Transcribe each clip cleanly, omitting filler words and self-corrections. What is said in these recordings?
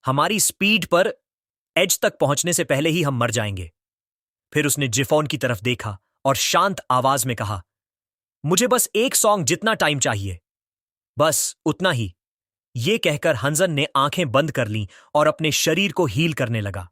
हमारी स्पीड पर एज तक पहुंचने से पहले ही हम मर जाएंगे। फिर उसने जिफॉन की तरफ देखा और शांत आवाज में कहा, मुझे बस एक सॉन्ग जितना टाइम चाहिए, बस उतना ही। ये कहकर हंजन ने आंखें बंद कर लीं और अपने शरीर को हील करने लगा।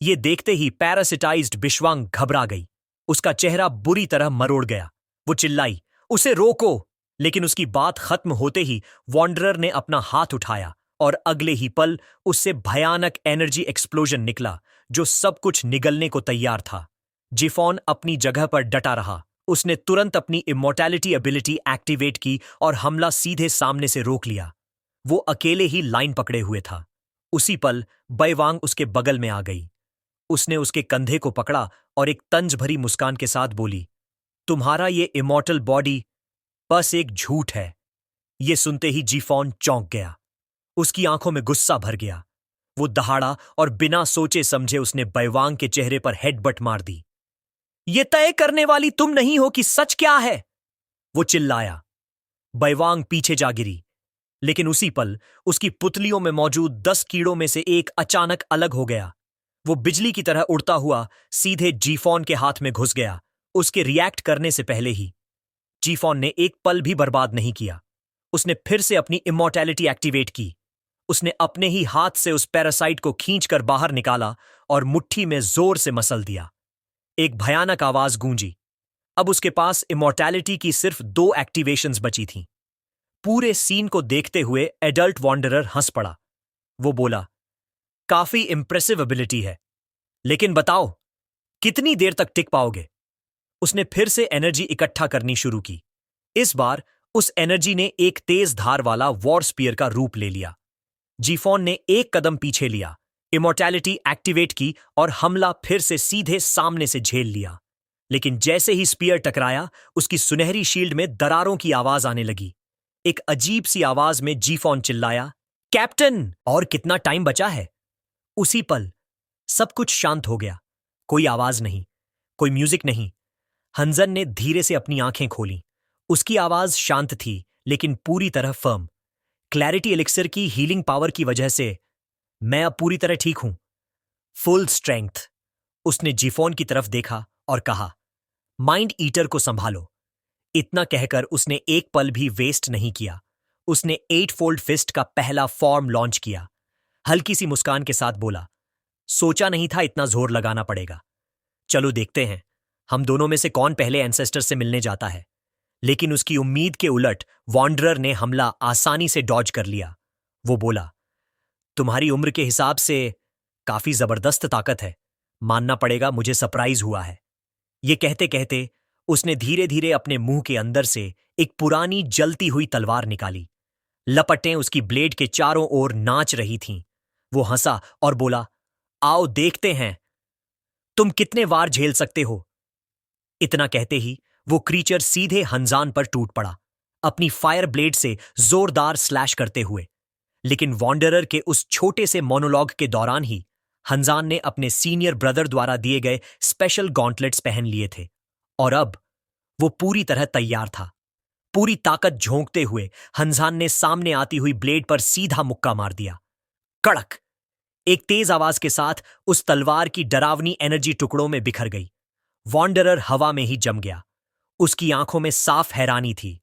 ये देखते ही पैरासिटाइज्ड बिश्वांग घबरा गई। उसका चेहरा बुरी तरह मरोड़ गया। वो चिल्लाई, उसे रोको! लेकिन उसकी बात खत्म होते ही वॉन्डरर ने अपना हाथ उठाया और अगले ही पल उससे भयानक एनर्जी एक्सप्लोजन निकला जो सब कुछ निगलने को तैयार था। जिफॉन अपनी जगह पर डटा रहा। उसने तुरंत अपनी इमॉर्टैलिटी एबिलिटी एक्टिवेट की और हमला सीधे सामने से रोक लिया। वो अकेले ही लाइन पकड़े हुए था। उसी पल बैवांग उसके बगल में आ गई। उसने उसके कंधे को पकड़ा और एक तंज भरी मुस्कान के साथ बोली, तुम्हारा ये इमॉर्टल बॉडी बस एक झूठ है। ये सुनते ही जीफॉन चौंक गया। उसकी आंखों में गुस्सा भर गया। वो दहाड़ा और बिना सोचे समझे उसने बैवांग के चेहरे पर हेडबट मार दी। ये तय करने वाली तुम नहीं हो कि सच क्या है, वो चिल्लाया। बैवांग पीछे जा गिरी, लेकिन उसी पल उसकी पुतलियों में मौजूद 10 कीड़ों में से एक अचानक अलग हो गया। वो बिजली की तरह उड़ता हुआ सीधे जीफॉन के हाथ में घुस गया। उसके रिएक्ट करने से पहले ही जीफॉन ने एक पल भी बर्बाद नहीं किया। उसने फिर से अपनी इमॉर्टैलिटी एक्टिवेट की। उसने अपने ही हाथ से उस पैरासाइट को खींचकर बाहर निकाला और मुट्ठी में जोर से मसल दिया। एक भयानक आवाज गूंजी। अब उसके पास इमॉर्टैलिटी की सिर्फ 2 एक्टिवेशंस बची थीं। पूरे सीन को देखते हुए एडल्ट वॉन्डरर हंस पड़ा। वो बोला, काफी इंप्रेसिव एबिलिटी है, लेकिन बताओ कितनी देर तक टिक पाओगे? उसने फिर से एनर्जी इकट्ठा करनी शुरू की। इस बार उस एनर्जी ने एक तेज धार वाला वॉर स्पीयर का रूप ले लिया। जीफॉन ने एक कदम पीछे लिया, इमॉर्टैलिटी एक्टिवेट की और हमला फिर से सीधे सामने से झेल लिया। लेकिन जैसे ही स्पीयर टकराया, उसकी सुनहरी शील्ड में दरारों की आवाज आने लगी। एक अजीब सी आवाज में जीफॉन चिल्लाया, कैप्टन, और कितना टाइम बचा है? उसी पल सब कुछ शांत हो गया। कोई आवाज नहीं, कोई म्यूजिक नहीं। हंजन ने धीरे से अपनी आंखें खोलीं। उसकी आवाज शांत थी, लेकिन पूरी तरह फर्म। क्लैरिटी एलिक्सर की हीलिंग पावर की वजह से मैं अब पूरी तरह ठीक हूं, फुल स्ट्रेंथ। उसने जीफॉन की तरफ देखा और कहा, माइंड ईटर को संभालो। इतना कहकर उसने एक पल भी वेस्ट नहीं किया। उसने 8 फोल्ड फिस्ट का पहला फॉर्म लॉन्च किया। हल्की सी मुस्कान के साथ बोला, सोचा नहीं था इतना जोर लगाना पड़ेगा। चलो देखते हैं हम दोनों में से कौन पहले एंसेस्टर से मिलने जाता है। लेकिन उसकी उम्मीद के उलट वॉन्डरर ने हमला आसानी से डॉज कर लिया। वो बोला, तुम्हारी उम्र के हिसाब से काफी जबरदस्त ताकत है, मानना पड़ेगा मुझे सरप्राइज हुआ है। ये कहते कहते उसने धीरे धीरे अपने मुंह के अंदर से एक पुरानी जलती हुई तलवार निकाली। लपटें उसकी ब्लेड के चारों ओर नाच रही थीं। वो हंसा और बोला, आओ देखते हैं तुम कितने वार झेल सकते हो। इतना कहते ही वो क्रीचर सीधे हंजान पर टूट पड़ा, अपनी फायर ब्लेड से जोरदार स्लैश करते हुए। लेकिन वॉन्डरर के उस छोटे से मोनोलॉग के दौरान ही हंजान ने अपने सीनियर ब्रदर द्वारा दिए गए स्पेशल गॉन्टलेट्स पहन लिए थे और अब वो पूरी तरह तैयार था। पूरी ताकत झोंकते हुए हंजान ने सामने आती हुई ब्लेड पर सीधा मुक्का मार दिया। कड़क! एक तेज आवाज के साथ उस तलवार की डरावनी एनर्जी टुकड़ों में बिखर गई। वॉन्डरर हवा में ही जम गया। उसकी आंखों में साफ हैरानी थी।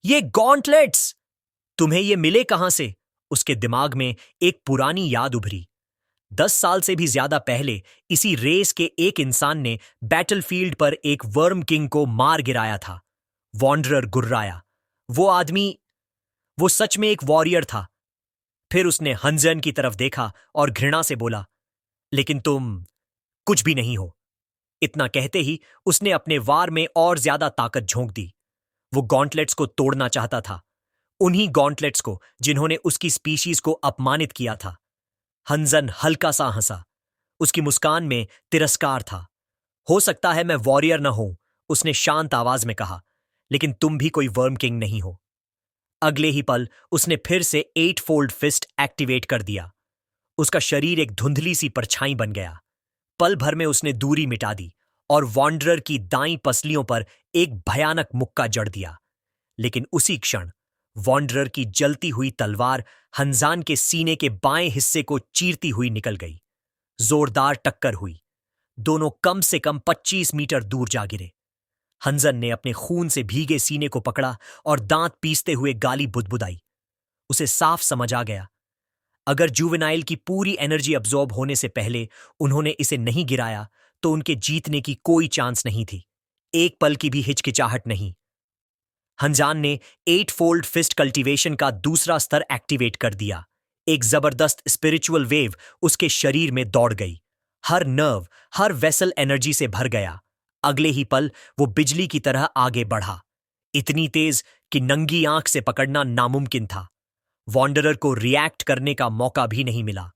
ये गॉन्टलेट्स तुम्हें ये मिले कहां से? उसके दिमाग में एक पुरानी याद उभरी। 10 साल से भी ज्यादा पहले इसी रेस के एक इंसान ने बैटलफील्ड पर एक वर्म किंग को मार गिराया था। वॉन्डरर गुर्राया। वो आदमी, वो सच में एक वॉरियर था। फिर उसने हंजन की तरफ देखा और घृणा से बोला, लेकिन तुम कुछ भी नहीं हो। इतना कहते ही उसने अपने वार में और ज्यादा ताकत झोंक दी। वो गॉन्टलेट्स को तोड़ना चाहता था, उन्हीं गॉन्टलेट्स को जिन्होंने उसकी स्पीशीज को अपमानित किया था। हंजन हल्का सा हंसा। उसकी मुस्कान में तिरस्कार था। हो सकता है मैं वॉरियर न हूं, उसने शांत आवाज में कहा, लेकिन तुम भी कोई वर्म किंग नहीं हो। अगले ही पल उसने फिर से 8 फोल्ड फिस्ट एक्टिवेट कर दिया। उसका शरीर एक धुंधली सी परछाई बन गया। पल भर में उसने दूरी मिटा दी और वॉन्डरर की दाईं पसलियों पर एक भयानक मुक्का जड़ दिया। लेकिन उसी क्षण वॉन्डरर की जलती हुई तलवार हंजान के सीने के बाएं हिस्से को चीरती हुई निकल गई। जोरदार टक्कर हुई। दोनों कम से कम 25 मीटर दूर जा गिरे। हंजन ने अपने खून से भीगे सीने को पकड़ा और दांत पीसते हुए गाली बुदबुदाई। उसे साफ समझ आ गया, अगर जुवेनाइल की पूरी एनर्जी अब्जॉर्ब होने से पहले उन्होंने इसे नहीं गिराया तो उनके जीतने की कोई चांस नहीं थी, एक पल की भी हिचकिचाहट नहीं। हंजान ने 8 फोल्ड फिस्ट कल्टीवेशन का दूसरा स्तर एक्टिवेट कर दिया। एक जबरदस्त स्पिरिचुअल वेव उसके शरीर में दौड़ गई। हर नर्व, हर वेसल एनर्जी से भर गया। अगले ही पल वो बिजली की तरह आगे बढ़ा, इतनी तेज कि नंगी आंख से पकड़ना नामुमकिन था। वॉन्डरर को रिएक्ट करने का मौका भी नहीं मिला।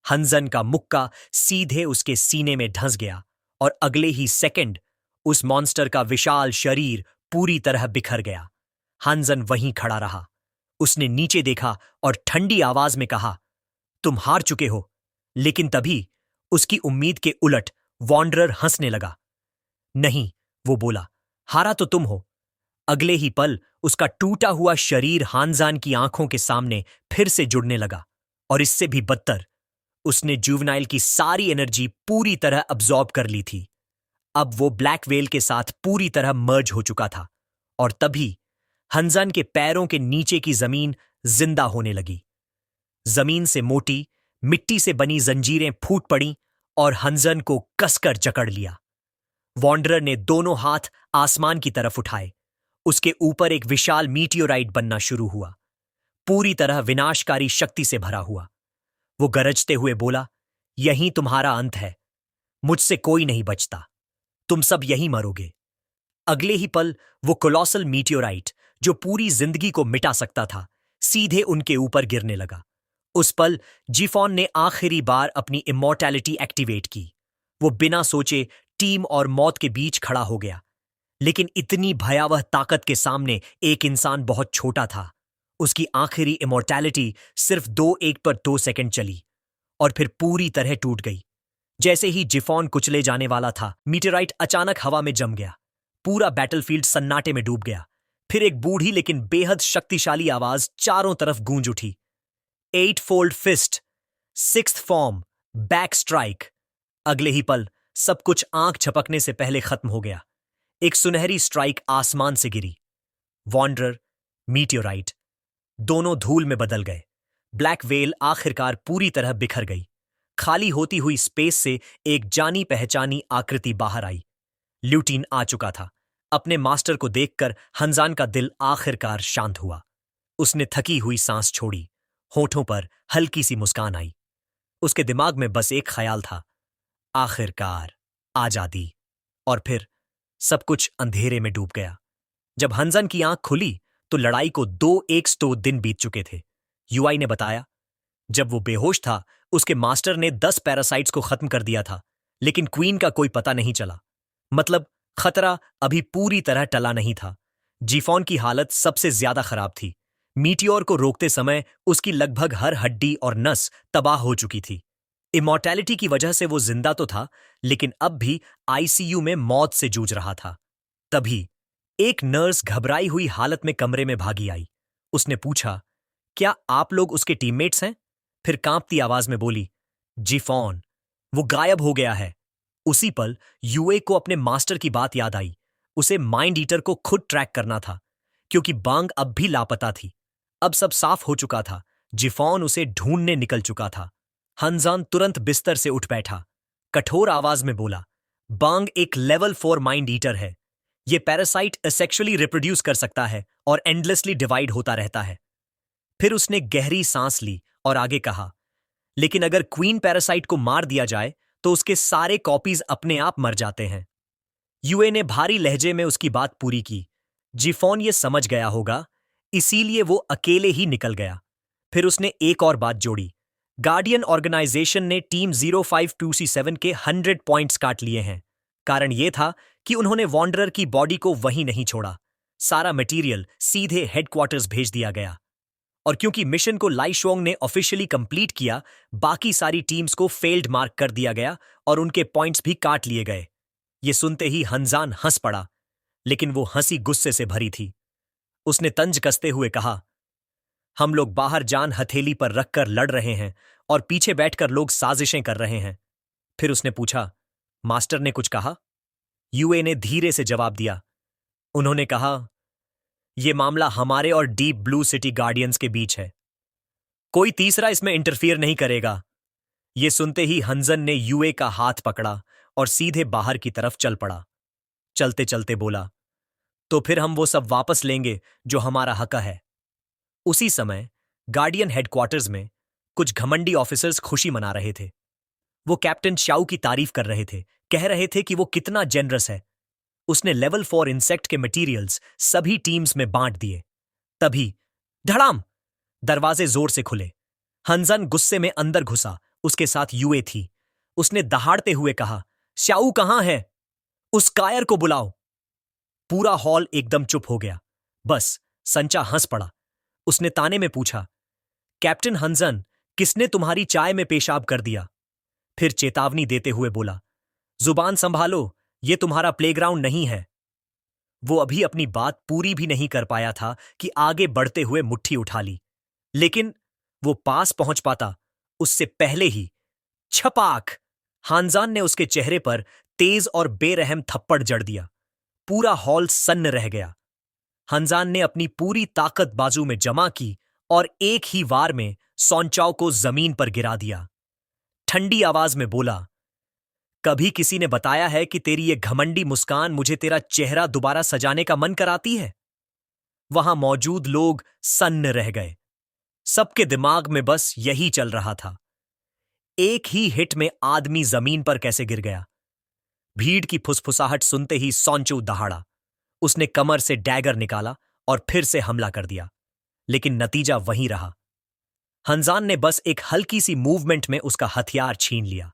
हंजन का मुक्का सीधे उसके सीने में धंस गया और अगले ही सेकंड उस मॉन्स्टर का विशाल शरीर पूरी तरह बिखर गया। हंजन वहीं खड़ा रहा। उसने नीचे देखा और ठंडी आवाज में कहा, तुम हार चुके हो। लेकिन तभी उसकी उम्मीद के उलट वॉन्डरर हंसने लगा। नहीं, वो बोला, हारा तो तुम हो। अगले ही पल उसका टूटा हुआ शरीर हानजान की आंखों के सामने फिर से जुड़ने लगा और इससे भी बदतर, उसने जुवेनाइल की सारी एनर्जी पूरी तरह अब्जॉर्ब कर ली थी। अब वो ब्लैक वेल के साथ पूरी तरह मर्ज हो चुका था और तभी हंजन के पैरों के नीचे की जमीन जिंदा होने लगी। जमीन से मोटी मिट्टी से बनी जंजीरें फूट पड़ी और हंजन को कसकर जकड़ लिया। वॉन्डरर ने दोनों हाथ आसमान की तरफ उठाए। उसके ऊपर एक विशाल मीटियोराइट बनना शुरू हुआ, पूरी तरह विनाशकारी शक्ति से भरा हुआ। वो गरजते हुए बोला, यहीं तुम्हारा अंत है। मुझसे कोई नहीं बचता। तुम सब यहीं मरोगे। अगले ही पल वो कोलोसल मीटियोराइट, जो पूरी जिंदगी को मिटा सकता था, सीधे उनके ऊपर गिरने लगा। उस पल जिफॉन ने आखिरी बार अपनी इमॉर्टैलिटी एक्टिवेट की। वो बिना सोचे टीम और मौत के बीच खड़ा हो गया। लेकिन इतनी भयावह ताकत के सामने एक इंसान बहुत छोटा था। उसकी आखिरी इमॉर्टैलिटी सिर्फ 2 सेकंड चली और फिर पूरी तरह टूट गई। जैसे ही जिफॉन कुचले जाने वाला था, मीटेराइट अचानक हवा में जम गया। पूरा बैटलफील्ड सन्नाटे में डूब गया। फिर एक बूढ़ी लेकिन बेहद शक्तिशाली आवाज चारों तरफ गूंज उठी, 8 fold fist, 6th form, back strike. अगले ही पल सब कुछ आंख झपकने से पहले खत्म हो गया। एक सुनहरी स्ट्राइक आसमान से गिरी। वॉन्डरर, मीटियोराइट दोनों धूल में बदल गए। ब्लैक वेल आखिरकार पूरी तरह बिखर गई। खाली होती हुई स्पेस से एक जानी पहचानी आकृति बाहर आई। ल्यूटीन आ चुका था। अपने मास्टर को देखकर हंजान का दिल आखिरकार शांत हुआ। उसने थकी हुई सांस छोड़ी। होठों पर हल्की सी मुस्कान आई। उसके दिमाग में बस एक ख्याल था, आखिरकार आजादी। और फिर सब कुछ अंधेरे में डूब गया। जब हंजन की आंख खुली तो लड़ाई को 2 दिन बीत चुके थे। यूआई ने बताया, जब वो बेहोश था उसके मास्टर ने 10 पैरासाइट्स को खत्म कर दिया था, लेकिन क्वीन का कोई पता नहीं चला। मतलब खतरा अभी पूरी तरह टला नहीं था। जीफॉन की हालत सबसे ज्यादा खराब थी। मीटियोर को रोकते समय उसकी लगभग हर हड्डी और नस तबाह हो चुकी थी। इमॉर्टैलिटी की वजह से वो जिंदा तो था, लेकिन अब भी आईसीयू में मौत से जूझ रहा था। तभी एक नर्स घबराई हुई हालत में कमरे में भागी आई। उसने पूछा, क्या आप लोग उसके टीममेट्स हैं? फिर कांपती आवाज में बोली, जिफॉन, वो गायब हो गया है। उसी पल यूए को अपने मास्टर की बात याद आई। उसे माइंड ईटर को खुद ट्रैक करना था, क्योंकि बांग अब भी लापता थी। अब सब साफ हो चुका था। जिफॉन उसे ढूंढने निकल चुका था। हंजान तुरंत बिस्तर से उठ बैठा। कठोर आवाज में बोला, बांग एक लेवल 4 माइंड ईटर है। ये पैरासाइट असेक्सुअली रिप्रोड्यूस कर सकता है और एंडलेसली डिवाइड होता रहता है। फिर उसने गहरी सांस ली और आगे कहा, लेकिन अगर क्वीन पैरासाइट को मार दिया जाए तो उसके सारे कॉपीज अपने आप मर जाते हैं। यूए ने भारी लहजे में उसकी बात पूरी की। जिफॉन ये समझ गया होगा, इसीलिए वो अकेले ही निकल गया। फिर उसने एक और बात जोड़ी, गार्डियन ऑर्गेनाइजेशन ने टीम 052C7 के 100 पॉइंट्स काट लिए हैं। कारण यह था कि उन्होंने वॉन्डरर की बॉडी को वहीं नहीं छोड़ा। सारा मटेरियल सीधे हेडक्वार्टर्स भेज दिया गया। और क्योंकि मिशन को लाइशोंग ने ऑफिशियली कंप्लीट किया, बाकी सारी टीम्स को फेल्ड मार्क कर दिया गया और उनके पॉइंट्स भी काट लिए गए। ये सुनते ही हंजान हंस पड़ा, लेकिन वो हंसी गुस्से से भरी थी। उसने तंज कसते हुए कहा, हम लोग बाहर जान हथेली पर रखकर लड़ रहे हैं और पीछे बैठकर लोग साजिशें कर रहे हैं। फिर उसने पूछा, मास्टर ने कुछ कहा? यूए ने धीरे से जवाब दिया। उन्होंने कहा, यह मामला हमारे और डीप ब्लू सिटी गार्डियंस के बीच है। कोई तीसरा इसमें इंटरफियर नहीं करेगा। यह सुनते ही हंजन ने यूए का हाथ पकड़ा और सीधे बाहर की तरफ चल पड़ा। चलते चलते बोला, तो फिर हम वो सब वापस लेंगे जो हमारा हक है। उसी समय गार्डियन हेडक्वार्टर्स में कुछ घमंडी ऑफिसर्स खुशी मना रहे थे। वो कैप्टन शाओ की तारीफ कर रहे थे, कह रहे थे कि वो कितना जेनरस है। उसने लेवल 4 इंसेक्ट के मटेरियल्स सभी टीम्स में बांट दिए। तभी धड़ाम, दरवाजे जोर से खुले। हंजन गुस्से में अंदर घुसा, उसके साथ यूए थी। उसने दहाड़ते हुए कहा, शाओ कहां है? उस कायर को बुलाओ। पूरा हॉल एकदम चुप हो गया। बस संचा हंस पड़ा। उसने ताने में पूछा, कैप्टन हंजन, किसने तुम्हारी चाय में पेशाब कर दिया? फिर चेतावनी देते हुए बोला, जुबान संभालो, ये तुम्हारा प्लेग्राउंड नहीं है। वो अभी अपनी बात पूरी भी नहीं कर पाया था कि आगे बढ़ते हुए मुट्ठी उठा ली, लेकिन वो पास पहुंच पाता उससे पहले ही छपाक, हानजान ने उसके चेहरे पर तेज और बेरहम थप्पड़ जड़ दिया। पूरा हॉल सन्न रह गया। हंजान ने अपनी पूरी ताकत बाजू में जमा की और एक ही वार में सौंचाओ को जमीन पर गिरा दिया। ठंडी आवाज में बोला, कभी किसी ने बताया है कि तेरी ये घमंडी मुस्कान मुझे तेरा चेहरा दोबारा सजाने का मन कराती है? वहां मौजूद लोग सन्न रह गए। सबके दिमाग में बस यही चल रहा था, एक ही हिट में आदमी जमीन पर कैसे गिर गया। भीड़ की फुसफुसाहट सुनते ही सौंचू दहाड़ा। उसने कमर से डैगर निकाला और फिर से हमला कर दिया, लेकिन नतीजा वही रहा। हंजान ने बस एक हल्की सी मूवमेंट में उसका हथियार छीन लिया,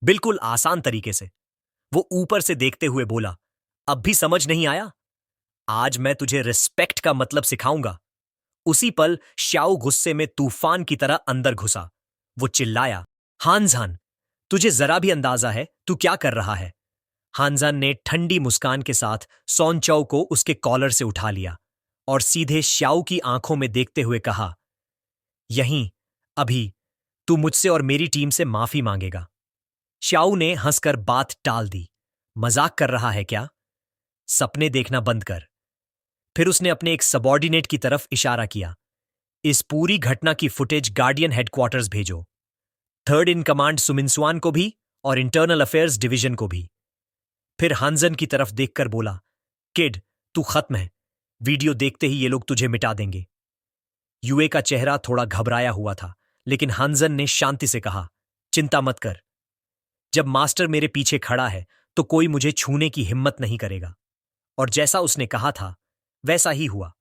बिल्कुल आसान तरीके से। वो ऊपर से देखते हुए बोला, अब भी समझ नहीं आया? आज मैं तुझे रिस्पेक्ट का मतलब सिखाऊंगा। उसी पल श्याओ गुस्से में तूफान की तरह अंदर घुसा। वो चिल्लाया, हानजान, तुझे जरा भी अंदाजा है तू क्या कर रहा है? हानजान ने ठंडी मुस्कान के साथ सौंचाओ को उसके कॉलर से उठा लिया और सीधे श्याओ की आंखों में देखते हुए कहा, यहीं, अभी, तू मुझसे और मेरी टीम से माफी मांगेगा। श्याओ ने हंसकर बात टाल दी। मजाक कर रहा है क्या? सपने देखना बंद कर। फिर उसने अपने एक सबॉर्डिनेट की तरफ इशारा किया, इस पूरी घटना की फुटेज गार्डियन हेडक्वार्टर्स भेजो, थर्ड इन कमांड सुमिनसुआन को भी और इंटरनल अफेयर्स डिवीजन को भी। फिर हानजन की तरफ देखकर बोला, किड, तू खत्म है। वीडियो देखते ही ये लोग तुझे मिटा देंगे। यूए का चेहरा थोड़ा घबराया हुआ था, लेकिन हानजन ने शांति से कहा, चिंता मत कर। जब मास्टर मेरे पीछे खड़ा है तो कोई मुझे छूने की हिम्मत नहीं करेगा। और जैसा उसने कहा था वैसा ही हुआ।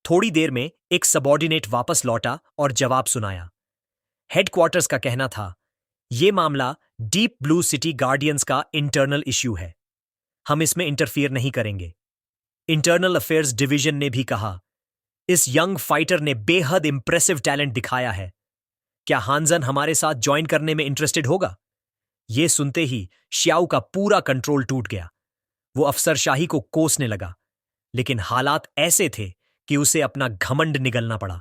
थोड़ी देर में एक सबॉर्डिनेट वापस लौटा और जवाब सुनाया। हेडक्वार्टर्स का कहना था, यह मामला डीप ब्लू सिटी गार्डियंस का इंटरनल इश्यू है, हम इसमें इंटरफियर नहीं करेंगे। इंटरनल अफेयर्स डिवीजन ने भी कहा, इस यंग फाइटर ने बेहद इंप्रेसिव टैलेंट दिखाया है। क्या हानजन हमारे साथ ज्वाइन करने में इंटरेस्टेड होगा? यह सुनते ही श्याओ का पूरा कंट्रोल टूट गया। वो अफसरशाही को कोसने लगा, लेकिन हालात ऐसे थे कि उसे अपना घमंड निगलना पड़ा।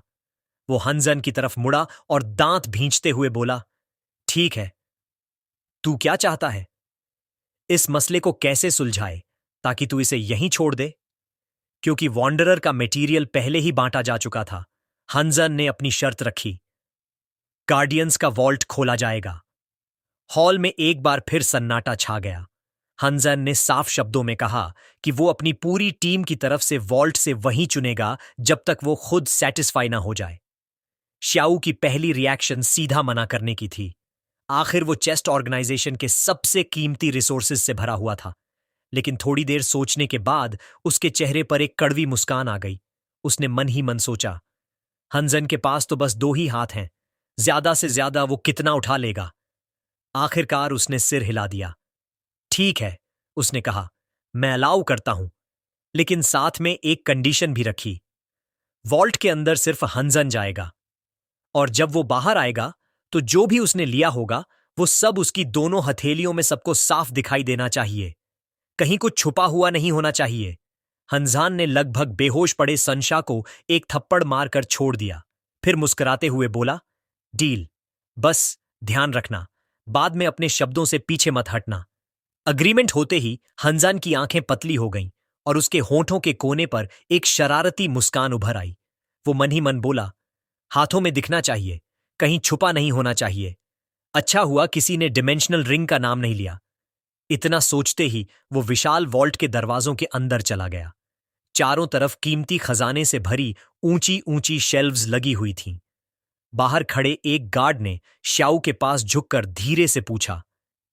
वो हंजन की तरफ मुड़ा और दांत भींचते हुए बोला, ठीक है, तू क्या चाहता है? इस मसले को कैसे सुलझाए ताकि तू इसे यहीं छोड़ दे? क्योंकि वॉन्डरर का मटेरियल पहले ही बांटा जा चुका था, हंजन ने अपनी शर्त रखी, गार्डियंस का वॉल्ट खोला जाएगा। हॉल में एक बार फिर सन्नाटा छा गया। हंजन ने साफ शब्दों में कहा कि वो अपनी पूरी टीम की तरफ से वॉल्ट से वहीं चुनेगा जब तक वो खुद सेटिस्फाई ना हो जाए। श्याओ की पहली रिएक्शन सीधा मना करने की थी। आखिर वो चेस्ट ऑर्गेनाइजेशन के सबसे कीमती रिसोर्सेज से भरा हुआ था। लेकिन थोड़ी देर सोचने के बाद उसके चेहरे पर एक कड़वी मुस्कान आ गई। उसने मन ही मन सोचा, हंजन के पास तो बस 2 ही हाथ हैं, ज्यादा से ज्यादा वो कितना उठा लेगा? आखिरकार उसने सिर हिला दिया। ठीक है, उसने कहा, मैं अलाउ करता हूं, लेकिन साथ में एक कंडीशन भी रखी। वॉल्ट के अंदर सिर्फ हंजन जाएगा, और जब वो बाहर आएगा तो जो भी उसने लिया होगा वो सब उसकी दोनों हथेलियों में सबको साफ दिखाई देना चाहिए, कहीं कुछ छुपा हुआ नहीं होना चाहिए। हंजान ने लगभग बेहोश पड़े संशा को एक थप्पड़ मारकर छोड़ दिया। फिर मुस्कुराते हुए बोला, डील। बस ध्यान रखना, बाद में अपने शब्दों से पीछे मत हटना। अग्रीमेंट होते ही हंजान की आंखें पतली हो गईं और उसके होठों के कोने पर एक शरारती मुस्कान उभर आई। वो मन ही मन बोला, हाथों में दिखना चाहिए, कहीं छुपा नहीं होना चाहिए। अच्छा हुआ किसी ने डिमेंशनल रिंग का नाम नहीं लिया। इतना सोचते ही वो विशाल वॉल्ट के दरवाजों के अंदर चला गया। चारों तरफ कीमती खजाने से भरी ऊंची ऊंची शेल्व्स लगी हुई थीं। बाहर खड़े एक गार्ड ने श्याऊ के पास झुककर धीरे से पूछा,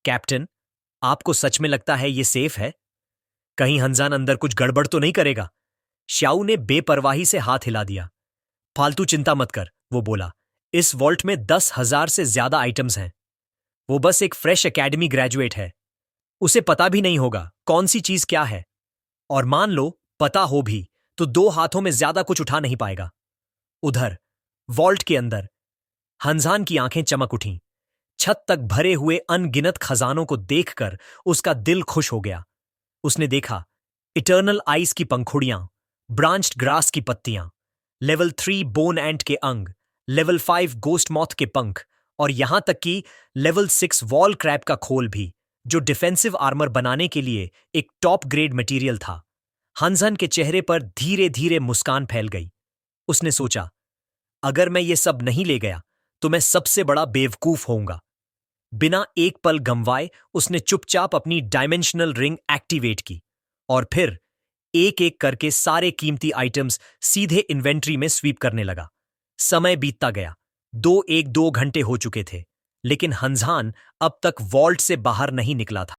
कैप्टन, आपको सच में लगता है ये सेफ है? कहीं हंजान अंदर कुछ गड़बड़ तो नहीं करेगा? श्याऊ ने बेपरवाही से हाथ हिला दिया। फालतू चिंता मत कर, वो बोला। इस वॉल्ट में 10,000 से ज्यादा आइटम्स हैं। वो बस एक फ्रेश एकेडमी ग्रेजुएट है। उसे पता भी नहीं होगा कौन सी चीज क्या है। और मान लो पता हो भी तो 2 हाथों में ज्यादा कुछ उठा नहीं पाएगा। उधर वॉल्ट के अंदर हंजान की आंखें चमक उठीं। छत तक भरे हुए अनगिनत खजानों को देखकर उसका दिल खुश हो गया। उसने देखा इटर्नल आइस की पंखुड़ियां, ब्रांच्ड ग्रास की पत्तियां, लेवल 3 बोन एंट के अंग, लेवल 5 गोस्ट मॉथ के पंख और यहां तक कि लेवल 6 वॉल क्रैब का खोल भी, जो डिफेंसिव आर्मर बनाने के लिए एक टॉप ग्रेड मटेरियल था। हंजन के चेहरे पर धीरे धीरे मुस्कान फैल गई। उसने सोचा, अगर मैं ये सब नहीं ले गया तो मैं सबसे बड़ा बेवकूफ होऊंगा। बिना एक पल गंवाए उसने चुपचाप अपनी डायमेंशनल रिंग एक्टिवेट की और फिर एक एक करके सारे कीमती आइटम्स सीधे इन्वेंट्री में स्वीप करने लगा। समय बीतता गया। 2 घंटे हो चुके थे, लेकिन हंजान अब तक वॉल्ट से बाहर नहीं निकला था।